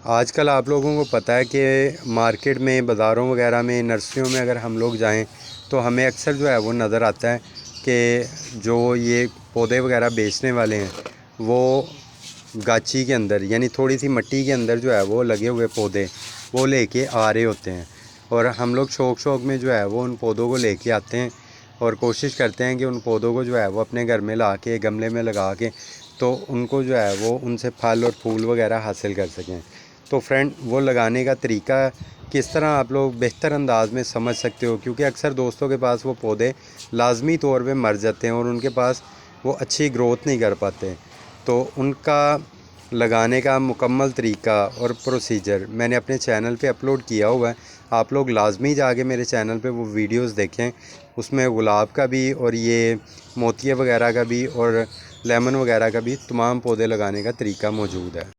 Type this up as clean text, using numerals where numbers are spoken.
आजकल आप लोगों को पता है कि मार्केट में, बाज़ारों वगैरह में, नर्सरियों में अगर हम लोग जाएं तो हमें अक्सर जो है वो नज़र आता है कि जो ये पौधे वगैरह बेचने वाले हैं वो गाची के अंदर, यानी थोड़ी सी मिट्टी के अंदर जो है वो लगे हुए पौधे वो लेके आ रहे होते हैं। और हम लोग शौक़ में जो है वो उन पौधों को लेके आते हैं और कोशिश करते हैं कि उन पौधों को जो है वो अपने घर में ला के, गमले में लगा के, तो उनको जो है वो उनसे फल और फूल वगैरह हासिल कर सकें। तो फ्रेंड, वो लगाने का तरीका किस तरह आप लोग बेहतर अंदाज में समझ सकते हो, क्योंकि अक्सर दोस्तों के पास वो पौधे लाजमी तौर पे मर जाते हैं और उनके पास वो अच्छी ग्रोथ नहीं कर पाते। तो उनका लगाने का मुकम्मल तरीका और प्रोसीजर मैंने अपने चैनल पे अपलोड किया हुआ है। आप लोग लाजमी जाके मेरे चैनल पे वो वीडियोस देखें। उसमें गुलाब का भी और ये मोतिया वगैरह का भी और लेमन वगैरह का भी तमाम पौधे लगाने का तरीका मौजूद है।